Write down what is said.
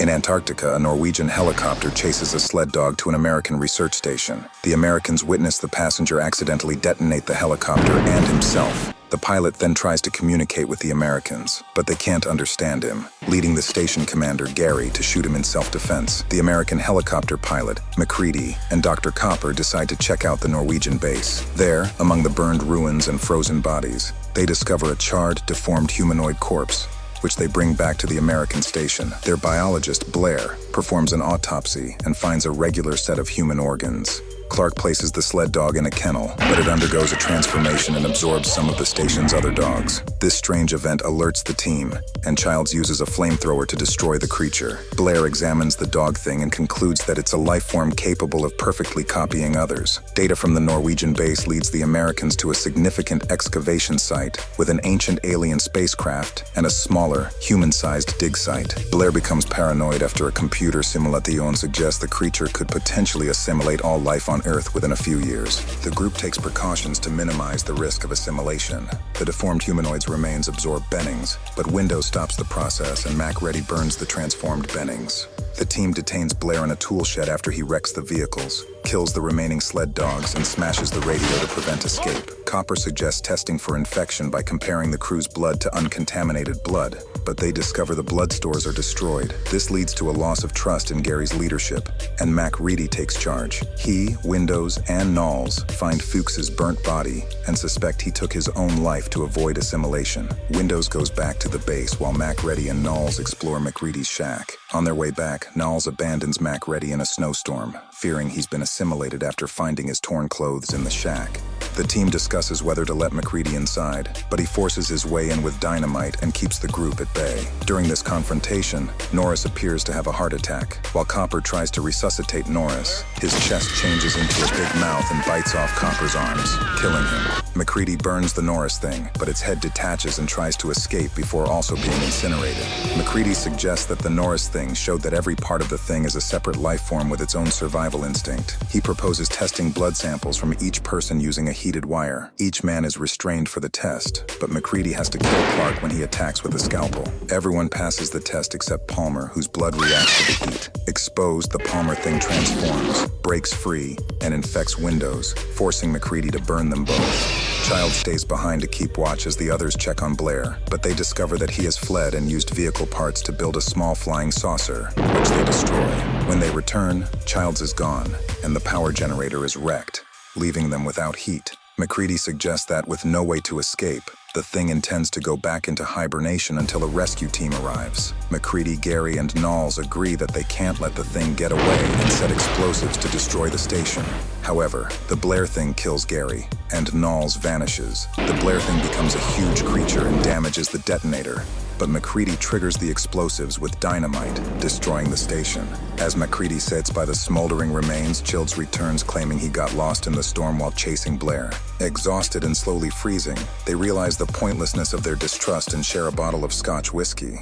In Antarctica, a Norwegian helicopter chases a sled dog to an American research station. The Americans witness the passenger accidentally detonate the helicopter and himself. The pilot then tries to communicate with the Americans, but they can't understand him, leading the station commander, Gary, to shoot him in self-defense. The American helicopter pilot, MacReady, and Dr. Copper decide to check out the Norwegian base. There, among the burned ruins and frozen bodies, they discover a charred, deformed humanoid corpse, which they bring back to the American station. Their biologist, Blair, performs an autopsy and finds a regular set of human organs. Clark places the sled dog in a kennel, but it undergoes a transformation and absorbs some of the station's other dogs. This strange event alerts the team, and Childs uses a flamethrower to destroy the creature. Blair examines the dog thing and concludes that it's a life form capable of perfectly copying others. Data from the Norwegian base leads the Americans to a significant excavation site with an ancient alien spacecraft and a smaller, human-sized dig site. Blair becomes paranoid after a computer simulation suggests the creature could potentially assimilate all life on Earth within a few years. The group takes precautions to minimize the risk of assimilation. The deformed humanoid's remains absorb Bennings, but Windows stops the process and MacReady burns the transformed Bennings. The team detains Blair in a tool shed after he wrecks the vehicles, kills the remaining sled dogs, and smashes the radio to prevent escape. Copper suggests testing for infection by comparing the crew's blood to uncontaminated blood, but they discover the blood stores are destroyed. This leads to a loss of trust in Gary's leadership, and MacReady takes charge. He, Windows, and Knowles find Fuchs's burnt body and suspect he took his own life to avoid assimilation. Windows goes back to the base while MacReady and Knowles explore MacReady's shack. On their way back, Knowles abandons MacReady in a snowstorm, fearing he's been assimilated after finding his torn clothes in the shack. The team discusses whether to let MacReady inside, but he forces his way in with dynamite and keeps the group at bay. During this confrontation, Norris appears to have a heart attack. While Copper tries to resuscitate Norris, his chest changes into a big mouth and bites off Copper's arms, killing him. MacReady burns the Norris thing, but its head detaches and tries to escape before also being incinerated. MacReady suggests that the Norris thing showed that every part of the thing is a separate life form with its own survival instinct. He proposes testing blood samples from each person using a heated wire. Each man is restrained for the test, but MacReady has to kill Clark when he attacks with a scalpel. Everyone passes the test except Palmer, whose blood reacts to the heat. Exposed, the Palmer thing transforms, breaks free, and infects Windows, forcing MacReady to burn them both. Child stays behind to keep watch as the others check on Blair, but they discover that he has fled and used vehicle parts to build a small flying saucer, which they destroy. When they return, Childs is gone, and the power generator is wrecked, leaving them without heat. MacReady suggests that, with no way to escape, the thing intends to go back into hibernation until a rescue team arrives. MacReady, Gary, and Knowles agree that they can't let the thing get away and set explosives to destroy the station. However, the Blair thing kills Gary, and Knowles vanishes. The Blair thing becomes a huge creature and damages the detonator, but MacReady triggers the explosives with dynamite, destroying the station. As MacReady sits by the smoldering remains, Childs returns claiming he got lost in the storm while chasing Blair. Exhausted and slowly freezing, they realize the pointlessness of their distrust and share a bottle of Scotch whiskey.